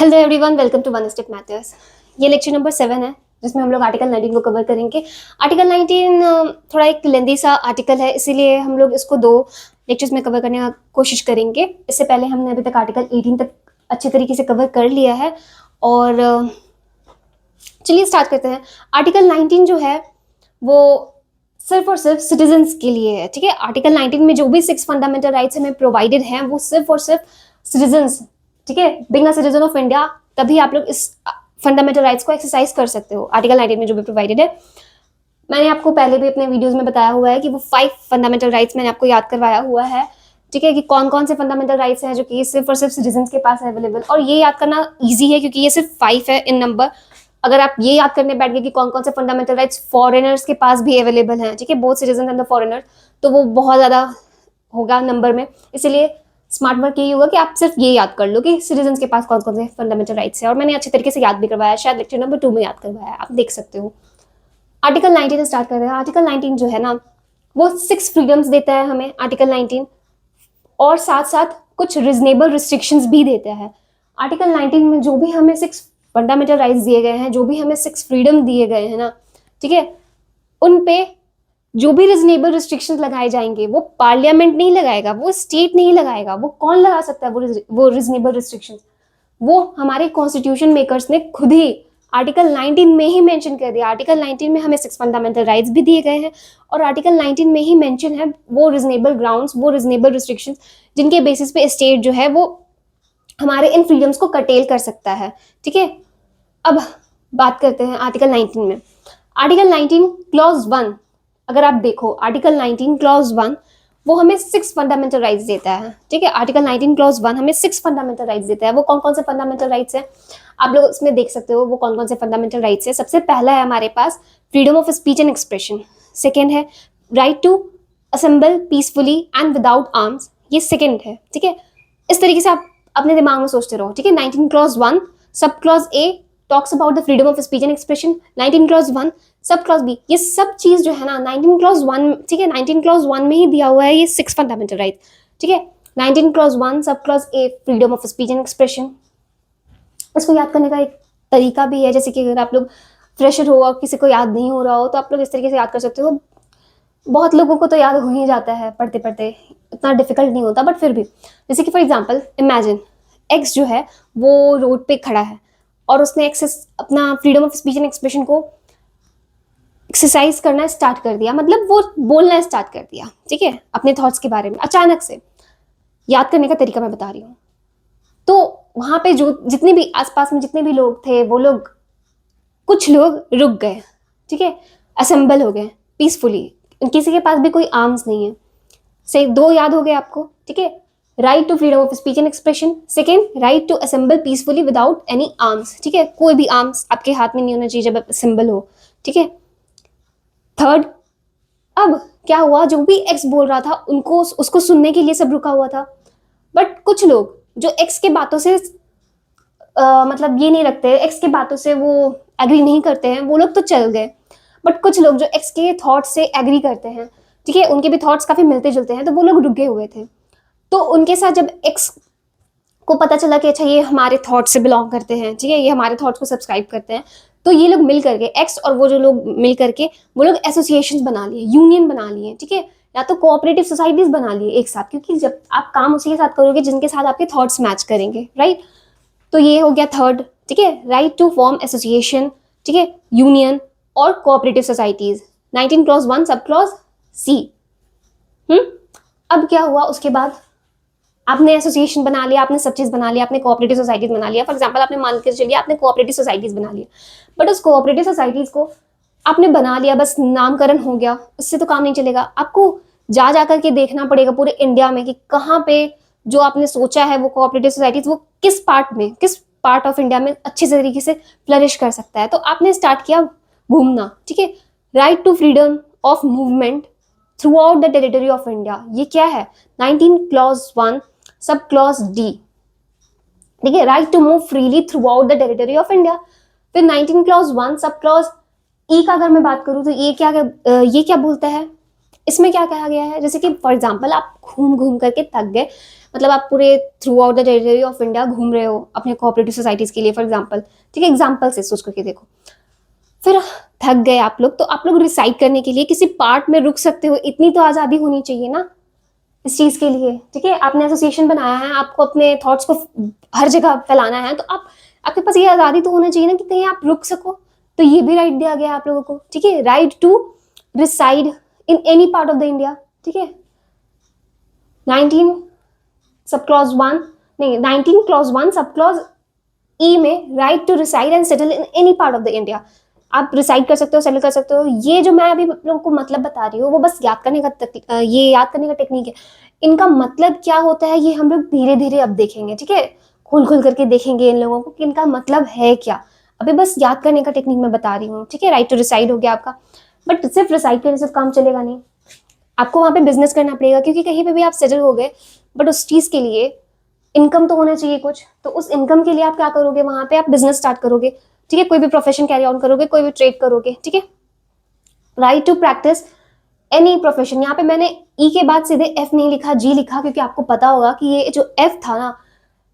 Hello everyone, welcome to one step matters. ये lecture number 7 है जिसमें हम लोग आर्टिकल 19 को कवर करेंगे। आर्टिकल 19 थोड़ा एक लेंदी सा आर्टिकल है, इसीलिए हम लोग इसको 2 लेक्चर्स में कवर करने की कोशिश करेंगे। इससे पहले हमने अभी तक आर्टिकल 18 तक अच्छे तरीके से कवर कर लिया है। और चलिए स्टार्ट करते हैं। आर्टिकल 19 जो है वो सिर्फ और सिर्फ सिटीजन्स के लिए है, ठीक है। आर्टिकल 19 में जो भी 6 फंडामेंटल राइट्स हमें प्रोवाइडेड हैं वो सिर्फ और सिर्फ सिटीजन्स, ठीक है, being a citizen of India, तभी आप लोग इस फंडामेंटल राइट्स को एक्सरसाइज कर सकते हो। आर्टिकल 19 में जो भी प्रोवाइडेड है, मैंने आपको पहले भी अपने वीडियोस में बताया हुआ है कि वो 5 फंडामेंटल राइट्स मैंने आपको याद करवाया हुआ है, ठीक है, कि कौन कौन से फंडामेंटल राइट्स हैं जो कि सिर्फ और सिर्फ सिटीजन्स के पास अवेलेबल। और ये याद करना ईजी है क्योंकि ये सिर्फ 5 है इन नंबर। अगर आप ये याद करने बैठ गए कि कौन कौन से फंडामेंटल राइट्स फॉरेनर्स के पास भी अवेलेबल हैं, ठीक है, both citizen and the foreigner, तो वो बहुत ज़्यादा होगा नंबर में। इसलिए स्मार्ट वर्क यही होगा कि आप सिर्फ ये याद कर लो कि सिटीजन्स के पास कौन कौन से फंडामेंटल राइट्स हैं। और मैंने अच्छे तरीके से याद भी करवाया, शायद लेक्चर नंबर 2 में याद करवाया, आप देख सकते हो। आर्टिकल 19 स्टार्ट कर रहे हैं। आर्टिकल 19 जो है ना वो 6 फ्रीडम्स देता है हमें, आर्टिकल 19, और साथ साथ कुछ रिजनेबल रिस्ट्रिक्शंस भी देता है। आर्टिकल 19 में जो भी हमें 6 फंडामेंटल राइट्स दिए गए हैं, जो भी हमें 6 फ्रीडम दिए गए हैं ना, ठीक है, उन पे जो भी रिजनेबल रिस्ट्रिक्शंस लगाए जाएंगे वो पार्लियामेंट नहीं लगाएगा, वो स्टेट नहीं लगाएगा। वो कौन लगा सकता है वो रिजनेबल रिस्ट्रिक्शंस? वो हमारे कॉन्स्टिट्यूशन मेकर्स ने खुद ही आर्टिकल 19 में ही मेंशन कर दिया। आर्टिकल 19 में हमें 6 फंडामेंटल राइट्स भी दिए गए हैं और आर्टिकल 19 में ही मेंशन है वो रिजनेबल ग्राउंड्स, वो रिजनेबल रिस्ट्रिक्शंस जिनके बेसिस पे स्टेट जो है वो हमारे इन फ्रीडम्स को कर्टेल कर सकता है, ठीक है। अब बात करते हैं आर्टिकल 19 में। आर्टिकल 19 क्लॉज 1 अगर आप देखो, आर्टिकल 19 क्लॉज 1 वो हमें 6 फंडामेंटल राइट्स देता है, ठीक है। आर्टिकल 19 क्लॉज 1 हमें 6 फंडामेंटल राइट्स देता है। वो कौन कौन से फंडामेंटल राइट्स हैं आप लोग इसमें देख सकते हो, वो कौन कौन से फंडामेंटल राइट्स हैं। सबसे पहला है हमारे पास freedom of speech and expression. Second है right to assemble peacefully and without arms, ये सेकेंड है, ठीक है। इस तरीके से आप अपने दिमाग में सोचते रहो, ठीक है। 19 clause 1 sub clause A talks about the freedom of speech and expression, 19 clause 1 sub clause B, ये सब चीज जो है ना 19 क्लॉज 1, ठीक है, 19 क्लॉज 1 में ही दिया हुआ है ये 6 फंडामेंटल राइट, ठीक है। 19 clause 1 sub clause A freedom of speech and expression. इसको याद करने का एक तरीका भी है, जैसे कि अगर आप लोग फ्रेशर हो और किसी को याद नहीं हो रहा हो तो आप लोग इस तरीके से याद कर सकते हो। बहुत लोगों को तो याद हो ही जाता है पढ़ते पढ़ते, इतना डिफिकल्ट नहीं होता, बट फिर भी जैसे कि फॉर एग्जाम्पल इमेजिन एक्स जो है वो रोड पे खड़ा है और उसने एक्सेस अपना freedom of speech and expression को एक्सरसाइज करना स्टार्ट कर दिया, मतलब वो बोलना स्टार्ट कर दिया, ठीक है, अपने थॉट्स के बारे में अचानक से। याद करने का तरीका मैं बता रही हूँ। तो वहां पे जो जितने भी आसपास में जितने भी लोग थे वो लोग, कुछ लोग रुक गए, ठीक है, असेंबल हो गए पीसफुली, किसी के पास भी कोई आर्म्स नहीं है। से 2 याद हो गए आपको, ठीक है, right to freedom of speech and expression, second right to assemble peacefully without any arms, ठीक है, कोई भी आर्म्स आपके हाथ में नहीं होना चाहिए जब आप असेंबल हो, ठीक है। थर्ड, अब क्या हुआ, जो भी एक्स बोल रहा था उनको उसको सुनने के लिए सब रुका हुआ था, बट कुछ लोग जो एक्स के बातों से मतलब ये नहीं रखते, एक्स के बातों से वो एग्री नहीं करते हैं, वो लोग तो चल गए। बट कुछ लोग जो एक्स के थॉट से एग्री करते हैं, ठीक है, उनके भी थॉट्स काफी मिलते जुलते हैं, तो वो लोग रुके हुए थे। तो उनके साथ जब एक्स को पता चला कि अच्छा ये हमारे थॉट से बिलोंग करते हैं, ठीक है, ये हमारे थॉट्स को सब्सक्राइब करते हैं, तो ये लोग मिल करके, एक्स और वो जो लोग मिल करके वो लोग एसोसिएशन बना लिए, यूनियन बना लिए, ठीक है, या तो कोऑपरेटिव सोसाइटीज बना लिए एक साथ, क्योंकि जब आप काम उसी के साथ करोगे जिनके साथ आपके थॉट्स मैच करेंगे, राइट। तो ये हो गया थर्ड, ठीक है, राइट टू फॉर्म एसोसिएशन, ठीक है, यूनियन और cooperative societies, 19 clause 1 sub clause C. अब क्या हुआ उसके बाद, आपने एसोसिएशन बना लिया, आपने सब चीज बना लिया, आपने कोऑपरेटिव सोसाइटीज बना लिया। फॉर एग्जांपल आपने मान के चलिए आपने कोऑपरेटिव सोसाइटीज बना लिया, बट उस कोऑपरेटिव सोसाइटीज को आपने बना लिया, बस नामकरण हो गया, उससे तो काम नहीं चलेगा। आपको जा करके देखना पड़ेगा पूरे इंडिया में कि कहाँ पे जो आपने सोचा है वो कोऑपरेटिव सोसाइटीज वो किस पार्ट ऑफ इंडिया में अच्छे तरीके से फ्लरिश कर सकता है। तो आपने स्टार्ट किया घूमना, ठीक है, right to freedom of movement throughout the territory of India, ये क्या है, 19 क्लॉज 1 सब क्लॉज डी, ठीक है, right to move freely throughout the territory of India. फिर 19 क्लॉज 1 सब क्लॉज ई का अगर मैं बात करूं तो ये क्या बोलता है, इसमें क्या कहा गया है, जैसे कि फॉर एग्जाम्पल आप घूम घूम करके थक गए, मतलब आप पूरे through out the territory of India घूम रहे हो अपने कोऑपरेटिव सोसाइटीज के लिए फॉर एग्जाम्पल, ठीक है, एग्जाम्पल से सोच करके देखो। फिर थक गए आप लोग, तो आप लोग रिसाइड करने के लिए किसी पार्ट में रुक सकते हो, इतनी तो आज़ादी होनी चाहिए ना इस चीज़ के लिए, ठीक है। आपने एसोसिएशन बनाया है, आपको अपने थॉट्स को हर जगह फैलाना है, तो आपके पास ये आज़ादी तो होना चाहिए ना कि कहीं आप रुक सको। तो ये भी राइट दिया गया है आप लोगों को, ठीक है, right to reside in any part of the India, ठीक है। 19 सब क्लॉज 1 नहीं 19 क्लॉज 1 सब क्लॉज ई में right to reside and settle in any part of the India. आप रिसाइड कर सकते हो, सेटल कर सकते हो। ये जो मैं अभी आप लोगों को मतलब बता रही हूँ वो बस याद करने का ये याद करने का टेक्निक है। इनका मतलब क्या होता है ये हम लोग धीरे धीरे अब देखेंगे, ठीक है, खुल खुल करके देखेंगे इन लोगों को कि इनका मतलब है क्या। अभी बस याद करने का टेक्निक मैं बता रही हूँ, ठीक है। राइट टू रिसाइड हो गया आपका, बट सिर्फ रिसाइड करने से काम चलेगा नहीं, आपको वहाँ पे बिजनेस करना पड़ेगा, क्योंकि कहीं पे भी आप सेटल हो गए बट उस चीज़ के लिए इनकम तो होना चाहिए कुछ, तो उस इनकम के लिए आप क्या करोगे, वहां पे आप बिजनेस स्टार्ट करोगे, ठीक है, कोई भी प्रोफेशन कैरी ऑन करोगे, कोई भी ट्रेड करोगे, ठीक है। Right to practice any profession, यहाँ पे मैंने ई के बाद सीधे एफ नहीं लिखा, जी लिखा, क्योंकि आपको पता होगा कि ये जो एफ था ना,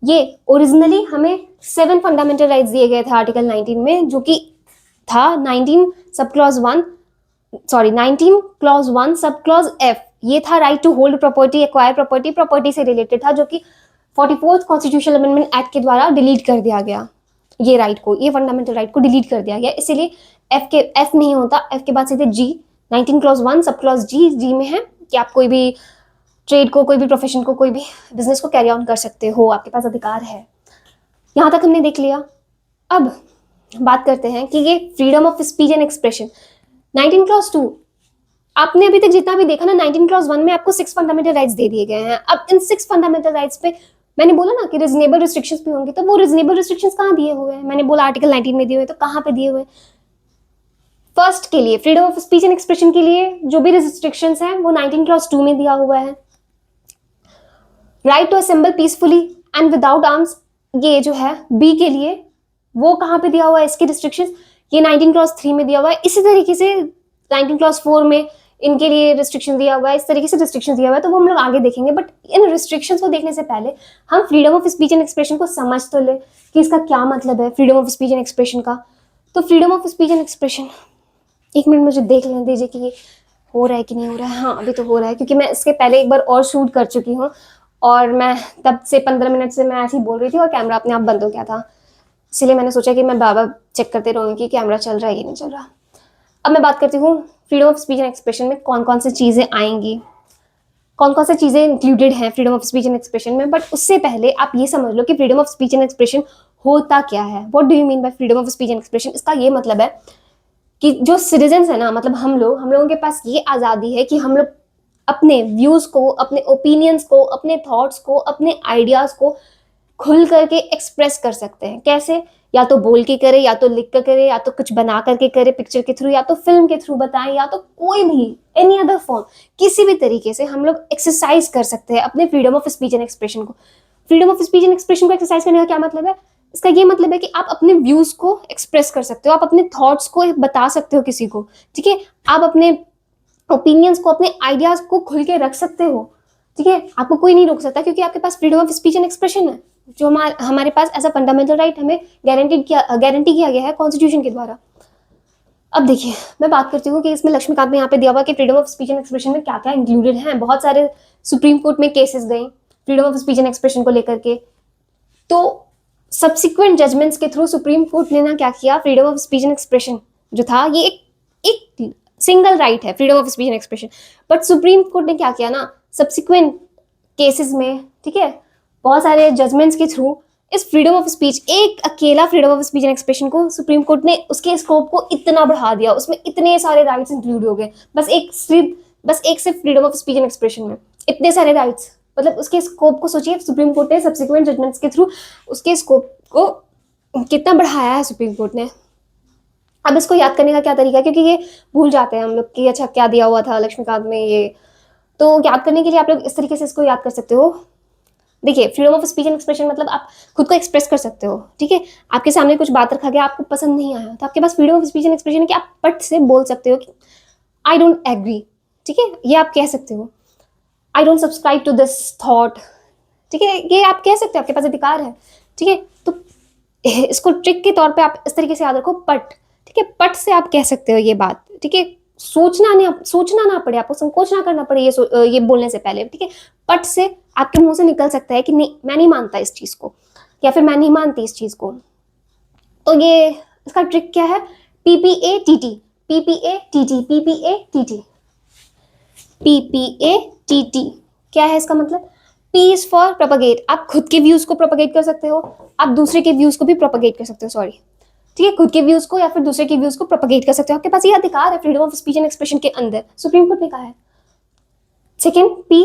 ये ओरिजिनली हमें 7 फंडामेंटल राइट्स दिए गए थे आर्टिकल 19 में, जो कि था 19 sub clause 1 sorry 19 clause 1 sub clause F, ये था right to hold property, acquire property, property से रिलेटेड था, जो कि 44th कॉन्स्टिट्यूशनल अमेंडमेंट एक्ट के द्वारा डिलीट कर दिया गया। ये राइट को, ये फंडामेंटल राइट को डिलीट कर दिया गया, इसीलिए एफ नहीं होता, एफ के बाद सीधे जी, 19 क्लॉज 1 सब क्लॉज जी में है कि आप कोई भी ट्रेड को, कोई भी प्रोफेशन को, कोई भी बिजनेस को कैरी ऑन कर सकते हो, आपके पास अधिकार है। यहाँ तक हमने देख लिया। अब बात करते हैं कि ये freedom of speech and expression 19 clause 2, आपने अभी तक जितना भी देखा ना, 19 क्लॉज 1 में आपको 6 फंडामेंटल राइट्स दे दिए गए हैं। अब इन 6 फंडामेंटल राइट्स पे मैंने बोला ना कि रिजनेबल रिस्ट्रिक्शंस भी होंगी, तो वो रिजनेबल रिस्ट्रिक्शंस कहाँ दिए हुए हैं, मैंने बोला आर्टिकल 19 में दिए हुए, तो कहाँ पे दिए हुए? फर्स्ट के लिए freedom of speech and expression के लिए जो भी रिस्ट्रिक्शंस हैं वो 19 क्लॉज 2 में दिया हुआ है। Right to assemble peacefully and without arms, ये जो है बी के लिए, वो कहाँ पे दिया हुआ है इसके रिस्ट्रिक्शंस, ये 19 क्लॉज 3 में दिया हुआ है। इसी तरीके से 19 क्लॉज 4 में इनके लिए रिस्ट्रिक्शन दिया हुआ है, इस तरीके से रिस्ट्रिक्शन दिया हुआ है, तो वो हम लोग आगे देखेंगे। बट इन रिस्ट्रिक्शंस को देखने से पहले हम freedom of speech and expression को समझ तो ले कि इसका क्या मतलब है freedom of speech and expression का। तो freedom of speech and expression, एक मिनट मुझे देख लेने दीजिए कि ये हो रहा है कि नहीं हो रहा है। हाँ अभी तो हो रहा है, क्योंकि मैं इसके पहले एक बार और शूट कर चुकी हूँ और मैं तब से 15 मिनट से मैं ऐसे ही बोल रही थी और कैमरा अपने आप बंद हो गया था, इसलिए मैंने सोचा कि मैं बार बार चेक करते रहूँगी कि कैमरा चल रहा है या नहीं चल रहा। अब मैं बात करती हूँ freedom of speech and expression में कौन कौन सी चीज़ें आएंगी, कौन कौन सी चीज़ें इंक्लूडेड हैं freedom of speech and expression में। बट उससे पहले आप ये समझ लो कि freedom of speech and expression होता क्या है। What do you mean by freedom of speech and expression? इसका ये मतलब है कि जो सिटीजन्स है ना, मतलब हम लोगों के पास ये आज़ादी है कि हम लोग अपने व्यूज़ को, अपने ओपिनियंस को, अपने थॉट्स को, अपने आइडियाज़ को खुल करके एक्सप्रेस कर सकते हैं। कैसे? या तो बोल के करे, या तो लिख कर करे, या तो कुछ बना करके करे पिक्चर के थ्रू, या तो फिल्म के थ्रू बताएं, या तो कोई भी एनी अदर फॉर्म, किसी भी तरीके से हम लोग एक्सरसाइज कर सकते हैं अपने freedom of speech and expression को। Freedom of speech and expression को एक्सरसाइज करने का क्या मतलब है? इसका ये मतलब है कि आप अपने व्यूज को एक्सप्रेस कर सकते हो, आप अपने थॉट्स को बता सकते हो किसी को, ठीक है, आप अपने ओपिनियंस को, अपने आइडियाज को खुल के रख सकते हो, ठीक है, आपको कोई नहीं रोक सकता, क्योंकि आपके पास freedom of speech and expression है, जो हमारे पास एज अ फंडामेंटल राइट हमें गारंटी किया गया है कॉन्स्टिट्यूशन के द्वारा। अब देखिए मैं बात करती हूँ कि इसमें लक्ष्मीकांत में यहाँ पे दिया हुआ कि freedom of speech and expression में क्या क्या इंक्लूडेड हैं। बहुत सारे सुप्रीम कोर्ट में केसेस गए freedom of speech and expression को लेकर के, तो सब्सिक्वेंट जजमेंट्स के थ्रू सुप्रीम कोर्ट ने ना क्या किया, freedom of speech and expression जो था ये एक सिंगल राइट है freedom of speech and expression, but supreme court ने क्या किया ना सब्सिक्वेंट केसेस में, ठीक है, बहुत सारे जजमेंट्स के थ्रू इस फ्रीडम ऑफ स्पीच, एक अकेला freedom of speech and expression को सुप्रीम कोर्ट ने उसके स्कोप को इतना बढ़ा दिया, उसमें इतने सारे राइट्स इंक्लूड हो गए, बस एक सिर्फ freedom of speech and expression में इतने सारे राइट्स, मतलब उसके स्कोप को सोचिए, सुप्रीम कोर्ट ने सब्सिक्वेंट जजमेंट्स के थ्रू उसके स्कोप को कितना बढ़ाया है सुप्रीम कोर्ट ने। अब इसको याद करने का क्या तरीका है, क्योंकि ये भूल जाते हैं हम लोग कि अच्छा क्या दिया हुआ था लक्ष्मीकांत में ये, तो याद करने के लिए आप लोग इस तरीके से इसको याद कर सकते हो। देखिए freedom of speech and expression मतलब आप खुद को एक्सप्रेस कर सकते हो, ठीक है, आपके सामने कुछ बात रखा गया, आपको पसंद नहीं आया, तो आपके पास freedom of speech and expression है कि आप पट से बोल सकते हो कि आई डोंट एग्री, ठीक है, ये आप कह सकते हो। I don't subscribe to this thought, ठीक है, ये आप कह सकते हो, आपके पास अधिकार है, ठीक है। तो इसको ट्रिक के तौर पे आप इस तरीके से याद रखो, पट, ठीक है, पट से आप कह सकते हो ये बात, ठीक है। सोचना ना पड़े आपको, संकोच ना करना पड़े ये बोलने से पहले, ठीक है। पट से आपके मुंह से निकल सकता है कि नहीं, मैं नहीं मानता इस चीज को, या फिर मैं नहीं मानती इस चीज को। तो ये इसका ट्रिक क्या है, PPATT, PPATT, PPATT, PPATT। क्या है इसका मतलब? P इज फॉर प्रोपगेट, आप खुद के व्यूज को प्रोपगेट कर सकते हो, आप दूसरे के व्यूज को भी प्रोपगेट कर सकते हो, सॉरी, ठीक है, खुद के व्यूज को या फिर दूसरे के व्यूज को प्रोपगेट कर सकते हो, आपके पास ये अधिकार है freedom of speech and expression के अंदर, सुप्रीम कोर्ट ने कहा है। सेकेंड P,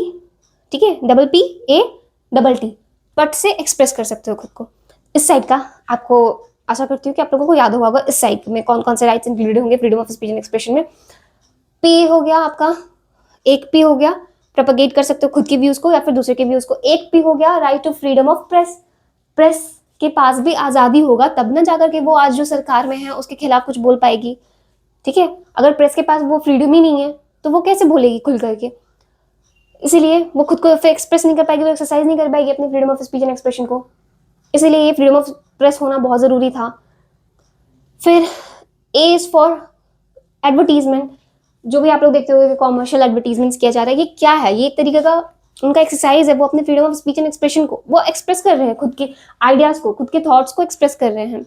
ठीक है, PPATT, पट से एक्सप्रेस कर सकते हो खुद को। इस साइड का आपको आशा करती हूँ कि आप लोगों को याद होगा इस साइड में कौन कौन से राइट्स इंक्लूडेड होंगे freedom of speech and expression में। P हो गया आपका, एक P हो गया, प्रोपगेट कर सकते हो खुद के व्यूज को या फिर दूसरे के व्यूज को। एक P हो गया right to freedom of press, press के पास भी आजादी होगा तब ना जाकर के वो आज जो सरकार में है उसके खिलाफ कुछ बोल पाएगी, ठीक है। अगर प्रेस के पास वो फ्रीडम ही नहीं है तो वो कैसे बोलेगी खुल करके, इसीलिए वो खुद को फिर एक्सप्रेस नहीं कर पाएगी, वो एक्सरसाइज नहीं कर पाएगी अपनी freedom of speech and expression को, इसीलिए ये फ्रीडम ऑफ प्रेस होना बहुत जरूरी था। फिर A इज फॉर एडवर्टीजमेंट, जो भी आप लोग देखते हो कॉमर्शियल एडवर्टीजमेंट्स किया जा रहा है, ये क्या है, ये एक तरीके का उनका एक्सरसाइज है, वो अपने freedom of speech and expression को वो एक्सप्रेस कर रहे हैं, खुद के आइडियाज को, खुद के थॉट्स को एक्सप्रेस कर रहे हैं,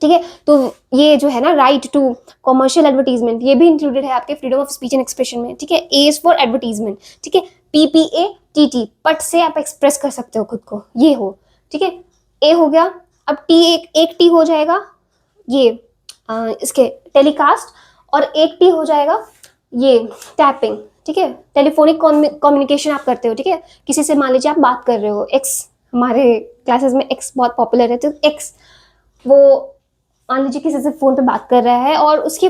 ठीक है। तो ये जो है ना राइट टू कॉमर्शियल एडवर्टीजमेंट, ये भी इंक्लूडेड है आपके freedom of speech and expression में, ठीक है। ए इज फॉर एडवर्टीजमेंट, ठीक है, PPATT, पट से आप एक्सप्रेस कर सकते हो खुद को, ये हो, ठीक है। ए हो गया, अब टी एक टी हो जाएगा ये इसके टेलीकास्ट, और एक टी हो जाएगा ये टैपिंग, ठीक है। टेलीफोनिक कम्युनिकेशन आप करते हो, ठीक है, किसी से मान लीजिए आप बात कर रहे हो, एक्स, हमारे क्लासेस में एक्स बहुत पॉपुलर है, तो एक्स वो मान लीजिए किसी से फोन पे बात कर रहा है और उसकी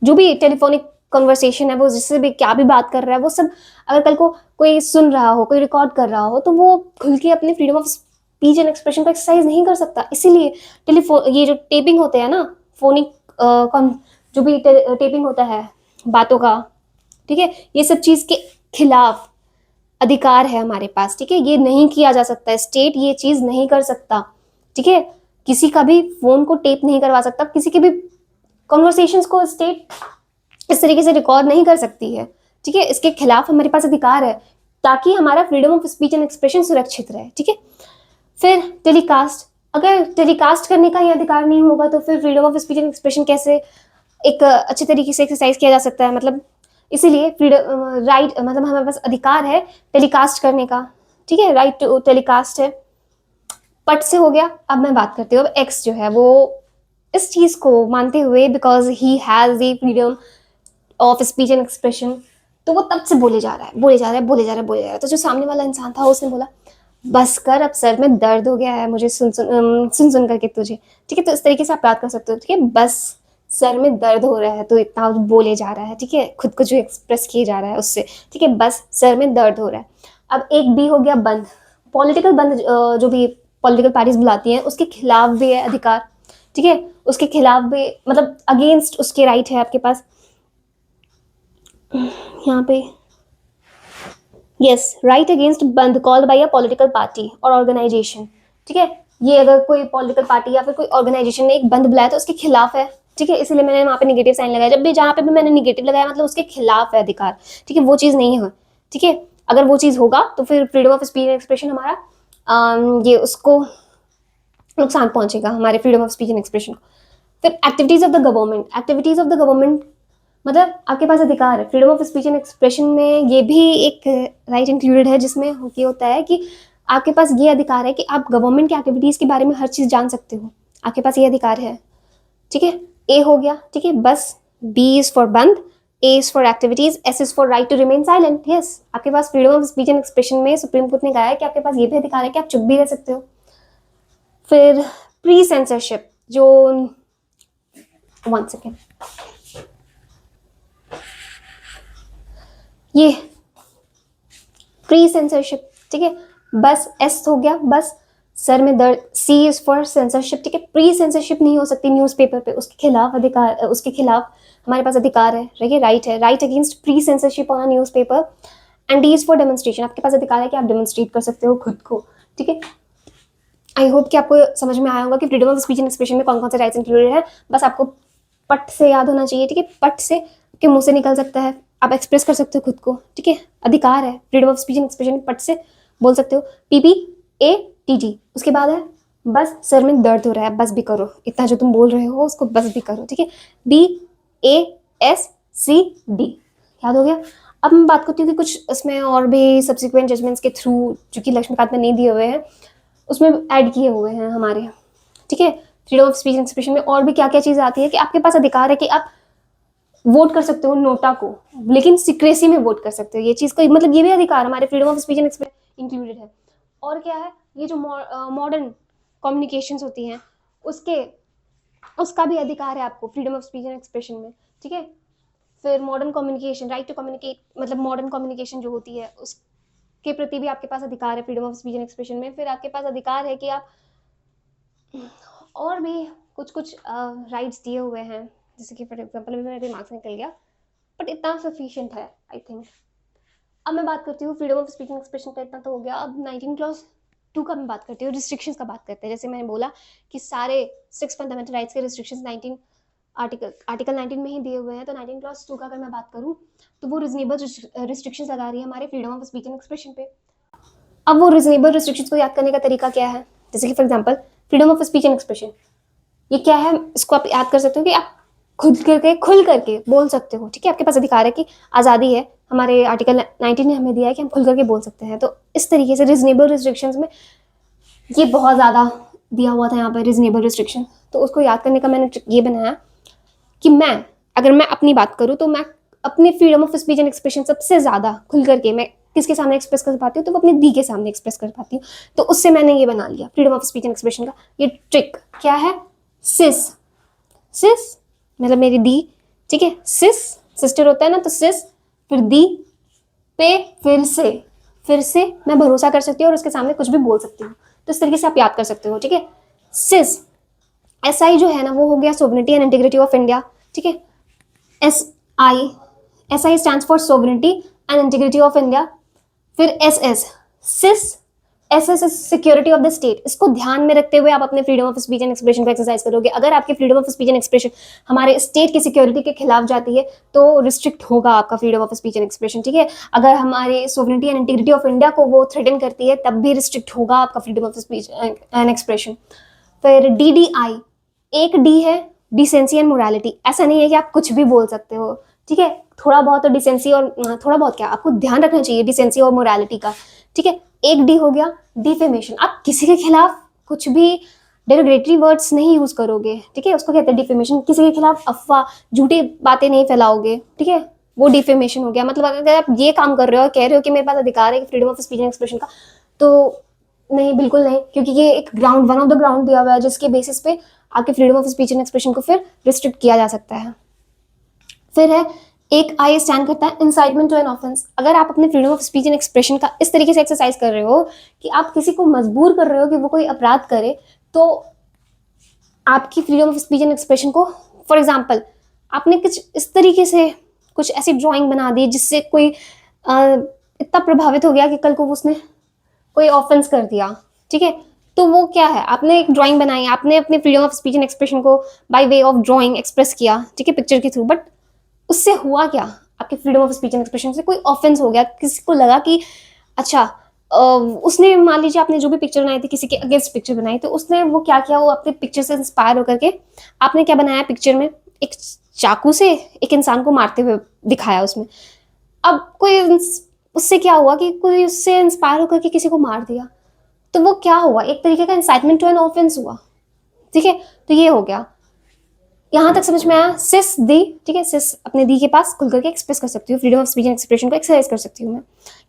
जो भी टेलीफोनिक कन्वर्सेशन है वो जिससे भी क्या भी बात कर रहा है वो सब अगर कल को कोई सुन रहा हो, कोई रिकॉर्ड कर रहा हो, तो वो खुल के अपने freedom of speech and expression को एक्सरसाइज नहीं कर सकता। इसीलिए टेलीफोन ये जो टेपिंग होते हैं ना, फोनिक जो भी टेपिंग होता है बातों का, ठीक है, ये सब चीज के खिलाफ अधिकार है हमारे पास, ठीक है, ये नहीं किया जा सकता, स्टेट ये चीज नहीं कर सकता, ठीक है। किसी का भी फोन को टेप नहीं करवा सकता, किसी के भी कॉन्वर्सेशंस को स्टेट इस तरीके से रिकॉर्ड नहीं कर सकती है, ठीक है। इसके खिलाफ हमारे पास अधिकार है ताकि हमारा freedom of speech and expression सुरक्षित रहे, ठीक है। फिर टेलीकास्ट, अगर टेलीकास्ट करने का ही अधिकार नहीं होगा तो फिर freedom of speech and expression कैसे एक अच्छे तरीके से एक्सरसाइज किया जा सकता है, मतलब इसीलिए फ्रीडम राइट मतलब हमारे पास अधिकार है टेलीकास्ट करने का, ठीक है, राइट टू टेलीकास्ट है। पट से हो गया, अब मैं बात करती हूँ, अब एक्स जो है वो इस चीज को मानते हुए because he has the freedom of speech and expression, तो वो तब से बोले जा रहा है, बोले जा रहा है, बोले जा रहा है, बोले जा रहा है। तो जो सामने वाला इंसान था उसने बोला बस कर, अब सर में दर्द हो गया है मुझे सुन करके तुझे, ठीक है। तो इस तरीके से आप बात कर सकते हो, ठीक है, बस सर में दर्द हो रहा है तो इतना बोले जा रहा है, ठीक है, खुद को जो एक्सप्रेस किया जा रहा है उससे, ठीक है, बस सर में दर्द हो रहा है। अब एक बी हो गया बंद, पॉलिटिकल बंद, जो भी पॉलिटिकल पार्टीज बुलाती हैं उसके खिलाफ भी है अधिकार, ठीक है, उसके खिलाफ भी मतलब अगेंस्ट उसके राइट है आपके पास यहाँ पे, यस, राइट अगेंस्ट बंद called by a political party और ऑर्गेनाइजेशन, ठीक है। ये अगर कोई पॉलिटिकल पार्टी या फिर कोई ऑर्गेनाइजेशन ने एक बंद बुलाया तो उसके खिलाफ है, ठीक है, इसीलिए मैंने वहाँ पे निगेटिव साइन लगाया। जब भी जहाँ पे भी मैंने निगेटिव लगाया मतलब उसके खिलाफ है अधिकार, ठीक है, वो चीज़ नहीं है, ठीक है। अगर वो चीज़ होगा तो फिर freedom of speech and expression हमारा ये उसको नुकसान पहुंचेगा, हमारे freedom of speech and expression को। फिर activities of the government, activities of the government मतलब आपके पास अधिकार है freedom of speech and expression में, ये भी एक राइट इंक्लूडेड है जिसमें ये होता है कि आपके पास ये अधिकार है कि आप गवर्नमेंट की एक्टिविटीज के बारे में हर चीज जान सकते हो, आपके पास ये अधिकार है, ठीक है। ए हो गया, ठीक है, बस, B is for bandh, A is for activities, S is for right to remain silent, yes, आपके पास freedom of speech and expression में सुप्रीम कोर्ट ने कहा है कि आपके पास ये भी अधिकार है कि आप चुप भी रह सकते हो। फिर प्री सेंसरशिप, जो 1 सेकेंड, ये प्री सेंसरशिप, ठीक है, बस एस हो गया, बस सर में दर्द, सी इज फॉर सेंसरशिप, ठीक है, प्री सेंसरशिप नहीं हो सकती न्यूज़पेपर पे, उसके खिलाफ अधिकार, उसके खिलाफ हमारे पास अधिकार है, ठीक है, राइट है, right against pre censorship on a newspaper. And D is for demonstration, आपके पास अधिकार है कि आप डेमोन्स्ट्रेट कर सकते हो खुद को, ठीक है। आई होप कि आपको समझ में आया होगा कि freedom of speech and expression में कौन कौन से राइट्स इंक्लूडेड है। बस आपको पट से याद होना चाहिए, ठीक है, पट से के मुंह से निकल सकता है, आप एक्सप्रेस कर सकते हो खुद को, ठीक है, अधिकार है, freedom of speech and expression पट से बोल सकते हो। PPATT, उसके बाद है बस सर में दर्द हो रहा है, बस भी करो, इतना जो तुम बोल रहे हो उसको बस भी करो, ठीक है, BASCD, याद हो गया। अब मैं बात करती हूँ कि कुछ इसमें और भी सब्सिक्वेंट जजमेंट्स के थ्रू, जो कि लक्ष्मीकांत में नहीं दिए हुए हैं, उसमें ऐड किए हुए हैं हमारे, ठीक है। Freedom of speech and expression में और भी क्या क्या चीज़ आती है कि आपके पास अधिकार है कि आप वोट कर सकते हो नोटा को, लेकिन सिक्रेसी में वोट कर सकते हो, ये चीज़ को मतलब ये भी अधिकार हमारे freedom of speech and expression included है। और क्या है, ये जो मॉडर्न कम्युनिकेशंस होती हैं उसके उसका भी अधिकार है आपको freedom of speech and expression में, ठीक है। फिर modern communication, right to communicate, मतलब मॉडर्न कम्युनिकेशन जो होती है उसके प्रति भी आपके पास अधिकार है freedom of speech and expression में। फिर आपके पास अधिकार है कि आप और भी कुछ कुछ राइट्स दिए हुए हैं, जैसे कि फॉर एग्जाम्पल अभी मेरे दिमाग से निकल गया, बट इतना सफिशिएंट है आई थिंक। अब मैं बात करती हूँ freedom of speech and expression का, इतना तो हो गया। अब 19 क्लॉज 2 का मैं बात करती हूँ, रिस्ट्रिक्शंस का बात करते हैं। जैसे मैंने बोला कि सारे 6 फंडामेंटल राइट्स के रिस्ट्रिक्शंस 19 आर्टिकल 19 में ही दिए हुए हैं, तो 19 क्लॉज 2 का अगर मैं बात करूँ तो वो रिजनेबल रिस्ट्रिक्शंस लगा रही है हमारे freedom of speech and expression पे। अब वो रिजनेबल रिस्ट्रिक्शंस को याद करने का तरीका क्या है, जैसे कि for example freedom of speech and expression, ये क्या है, इसको आप याद कर सकते हो कि आप खुल करके बोल सकते हो, ठीक है, आपके पास अधिकार है कि आज़ादी है, हमारे आर्टिकल 19 ने हमें दिया है कि हम खुल करके बोल सकते हैं। तो इस तरीके से रिजनेबल रिस्ट्रिक्शंस में ये बहुत ज़्यादा दिया हुआ था यहाँ पर रिजनेबल रिस्ट्रिक्शन, तो उसको याद करने का मैंने ये बनाया कि अगर मैं अपनी बात करूँ तो मैं अपने freedom of speech and expression सबसे ज़्यादा खुल करके मैं किसके सामने एक्सप्रेस कर पाती हूँ, तो वो अपनी दी के सामने एक्सप्रेस कर पाती हूँ। तो उससे मैंने ये बना लिया freedom of speech and expression का ये ट्रिक क्या है, सिस, सिस मतलब मेरी दी, ठीक है, सिस सिस्टर होता है ना, तो सिस फिर दी पे फिर से मैं भरोसा कर सकती हूँ और उसके सामने कुछ भी बोल सकती हूँ। तो इस तरीके से आप याद कर सकते हो, ठीक है। सिस, SI जो है ना वो हो गया sovereignty and integrity of India, ठीक है। SI stands for sovereignty and integrity of India. फिर S is security of the state. इसको ध्यान में रखते हुए आप अपने freedom of speech and expression को एक्सरसाइज करोगे। अगर आपकी freedom of speech and expression हमारे स्टेट की सिक्योरिटी के खिलाफ जाती है तो रिस्ट्रिक्ट होगा आपका freedom of speech and expression, ठीक है। अगर हमारे sovereignty and integrity of India को वो थ्रेटन करती है तब भी रिस्ट्रिक्ट होगा आपका freedom of speech and expression. फिर DDI, एक डी है डिसेंसी एंड मोरालिटी। ऐसा नहीं है कि आप कुछ भी बोल सकते हो, ठीक है, थोड़ा बहुत तो डिसेंसी और थोड़ा बहुत क्या आपको ध्यान रखना चाहिए डिसेंसी और मोरालिटी का, ठीक है। एक डी हो गया डिफेमेशन, आप किसी के खिलाफ कुछ भी डेरोगेटरी वर्ड्स नहीं यूज करोगे, ठीक है, उसको कहते हैं डिफेमेशन। किसी के खिलाफ अफवाह झूठी बातें नहीं फैलाओगे, ठीक है, वो डिफेमेशन हो गया। मतलब अगर आप ये काम कर रहे हो और कह रहे हो कि मेरे पास अधिकार है freedom of speech and expression का, तो नहीं, बिल्कुल नहीं, क्योंकि ये एक ground, one of the ground दिया हुआ है जिसके बेसिस पे आपके freedom of speech and expression को फिर रिस्ट्रिक्ट किया जा सकता है। फिर है एक आई स्टैंड करता है इंसाइटमेंट टू एन ऑफेंस। अगर आप अपने freedom of speech and expression का इस तरीके से एक्सरसाइज कर रहे हो कि आप किसी को मजबूर कर रहे हो कि वो कोई अपराध करे, तो आपकी freedom of speech and expression को, फॉर एग्जाम्पल आपने कुछ इस तरीके से कुछ ऐसी ड्राइंग बना दी जिससे कोई इतना प्रभावित हो गया कि कल को उसने कोई ऑफेंस कर दिया, ठीक है, तो वो क्या है, आपने एक ड्राइंग बनाई, आपने अपने freedom of speech and expression को by way of drawing express किया, ठीक है, पिक्चर के थ्रू, बट उससे हुआ क्या, आपके freedom of speech and expression से कोई ऑफेंस हो गया, किसी को लगा कि अच्छा उसने, मान लीजिए आपने जो भी पिक्चर बनाई थी किसी के अगेंस्ट पिक्चर बनाई, तो उसने वो क्या किया, वो अपने पिक्चर से इंस्पायर होकर के आपने क्या बनाया, पिक्चर में एक चाकू से एक इंसान को मारते हुए दिखाया उसमें। अब कोई उससे क्या हुआ कि कोई उससे इंस्पायर होकर के किसी को मार दिया, तो वो क्या हुआ, एक तरीके का इंसाइटमेंट टू एन ऑफेंस हुआ, ठीक है। तो ये हो गया, यहाँ तक समझ में आया। सिस दी, ठीक है, सिस अपने दी के पास खुल करके एक्सप्रेस कर सकती हूँ, freedom of speech and expression को एक्सरसाइज कर सकती हूँ मैं,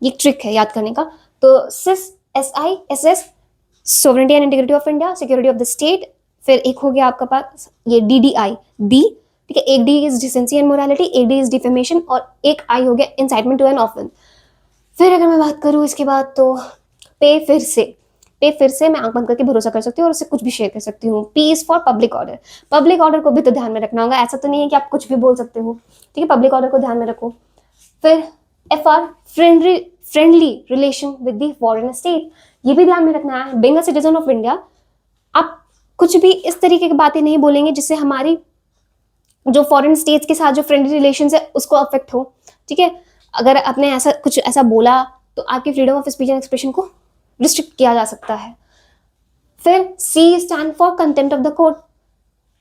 ये एक ट्रिक है याद करने का। तो सिस SI sovereignty and integrity of India, security of the state. फिर एक हो गया आपका पास ये DDI दी, ठीक है, एक D is decency and morality, एक डी इज डिफेमेशन और एक आई हो गया इंसाइटमेंट टू एन ऑफेंस। फिर अगर मैं बात करूँ इसके बाद तो पे पे फिर से मैं आंख बंद करके भरोसा कर सकती हूँ और उससे कुछ भी शेयर कर सकती हूँ। P is for public order. Public order को भी तो ध्यान में रखना होगा, ऐसा तो नहीं है कि आप कुछ भी बोल सकते हो, ठीक है। पब्लिक ऑर्डर को ध्यान में रखो। फिर F R, friendly relation with the foreign state, ये भी ध्यान में रखना है। Being a citizen of India, आप कुछ भी इस तरीके की बातें नहीं बोलेंगे जिससे हमारी जो फॉरेन स्टेट्स के साथ जो फ्रेंडली रिलेशन है उसको अफेक्ट हो, ठीक है। अगर आपने ऐसा कुछ ऐसा बोला तो आपकी freedom of speech and expression को रिस्ट्रिक्ट किया जा सकता है। फिर C stand for contempt of the court.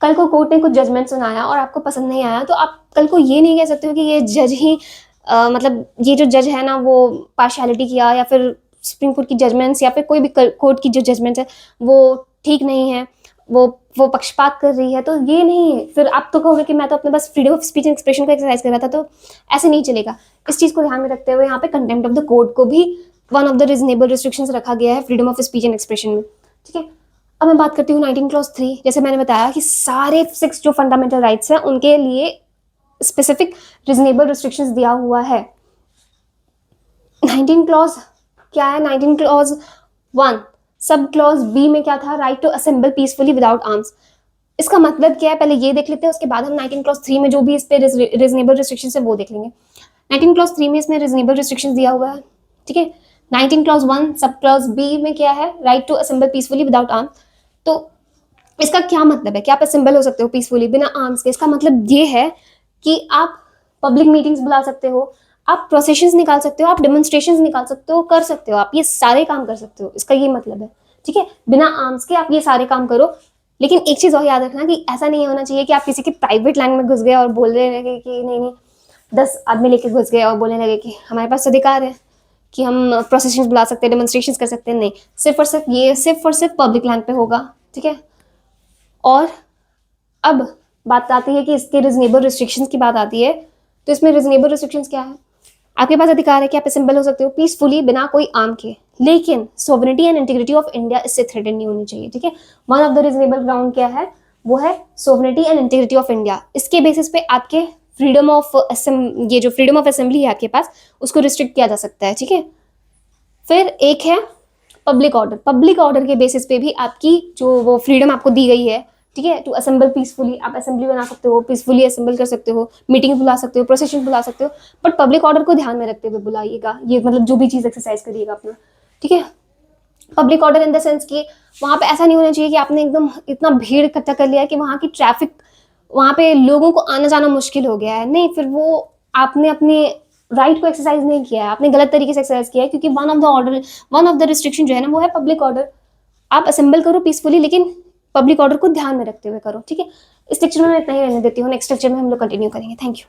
कल को कोर्ट ने कुछ जजमेंट सुनाया और आपको पसंद नहीं आया तो आप कल को ये नहीं कह सकते हो कि ये जज ही मतलब ये जो जज है ना वो पार्शियलिटी किया, या फिर सुप्रीम कोर्ट की जजमेंट्स या फिर कोई भी कोर्ट की जो जजमेंट है वो ठीक नहीं है, वो पक्षपात कर रही है, तो ये नहीं। फिर आप तो कहोगे कि मैं तो अपने बस freedom of speech and expression को एक्सरसाइज कर रहा था, तो ऐसे नहीं चलेगा। इस चीज़ को ध्यान में रखते हुए यहाँ पे कंटेम्प्ट ऑफ द कोर्ट को भी one of the reasonable restrictions रखा गया है freedom of speech and expression में, ठीक है। अब मैं बात करती हूँ 19 क्लॉज 3। जैसे मैंने बताया कि सारे 6 जो फंडामेंटल राइट्स हैं उनके लिए स्पेसिफिक रीजनेबल रिस्ट्रिक्शंस दिया हुआ है। 19 क्लॉज क्या है? 19 क्लॉज 1 सब क्लॉज बी में क्या था? Right to assemble peacefully without arms. इसका मतलब क्या है पहले ये देख लेते हैं, उसके बाद हम 19 क्लॉज 3 में जो भी इस पे रीजनेबल रिस्ट्रिक्शंस है वो देख लेंगे। 19 क्लॉज 3 में इसमें रीजनेबल रिस्ट्रिक्शंस दिया हुआ है, ठीक है। 19 क्लॉज 1 सब क्लॉज बी में क्या है? Right to assemble peacefully without arms. तो इसका क्या मतलब है कि आप असेंबल हो सकते हो पीसफुली बिना आर्म्स के? इसका मतलब ये है कि आप पब्लिक मीटिंग्स बुला सकते हो, आप प्रोसेशंस निकाल सकते हो, आप डेमोन्स्ट्रेशंस निकाल सकते हो, कर सकते हो, आप ये सारे काम कर सकते हो, इसका ये मतलब है, ठीक है। बिना आर्म्स के आप ये सारे काम करो। लेकिन एक चीज़ और याद रखना कि ऐसा नहीं होना चाहिए कि आप किसी के प्राइवेट लैंड में घुस गए और बोल रहे लगे कि नहीं नहीं 10 आदमी लेके घुस गए और बोलने लगे कि हमारे पास अधिकार है कि हम प्रोसेशंस बुला सकते हैं, डेमोन्स्ट्रेशंस कर सकते हैं। नहीं, सिर्फ और सिर्फ पब्लिक लैंड पे होगा, ठीक है। और अब बात आती है कि इसके रीजनेबल रिस्ट्रिक्शंस की बात आती है, तो इसमें रीजनेबल रिस्ट्रिक्शंस क्या है? आपके पास अधिकार है कि आप असेंबल हो सकते हो पीसफुली बिना कोई आर्म के, लेकिन sovereignty and integrity of India इससे थ्रेटन नहीं होनी चाहिए, ठीक है। One of the reasonable ground क्या है? वो है sovereignty and integrity of India. इसके बेसिस पे आपके फ्रीडम ऑफ ये जो फ्रीडम ऑफ असेंबली है आपके पास, उसको रिस्ट्रिक्ट किया जा सकता है, ठीक है। फिर एक है पब्लिक ऑर्डर। पब्लिक ऑर्डर के बेसिस पे भी आपकी जो वो फ्रीडम आपको दी गई है, ठीक है, टू असेंबल पीसफुली। आप असेंबली बना सकते हो, पीसफुली असेंबल कर सकते हो, मीटिंग बुला सकते हो, प्रोसेशन बुला सकते हो, बट पब्लिक ऑर्डर को ध्यान में रखते हुए बुलाइएगा। ये मतलब जो भी चीज़ एक्सरसाइज करिएगा अपना, ठीक है। Public order in the sense कि वहाँ पे ऐसा नहीं होना चाहिए कि आपने एकदम इतना भीड़ इकट्ठा कर लिया है कि वहाँ की ट्रैफिक, वहाँ पे लोगों को आना जाना मुश्किल हो गया है। नहीं, फिर वो आपने अपने राइट को एक्सरसाइज नहीं किया है, आपने गलत तरीके से एक्सरसाइज किया है, क्योंकि वन ऑफ द रिस्ट्रिक्शन जो है ना वो है पब्लिक ऑर्डर। आप असेंबल करो पीसफुली, लेकिन पब्लिक ऑर्डर को ध्यान में रखते हुए करो, ठीक है। इस लेक्चर में मैं इतना ही रहने देती हूँ, नेक्स्ट लेक्चर में हम लोग कंटिन्यू करेंगे। Thank you.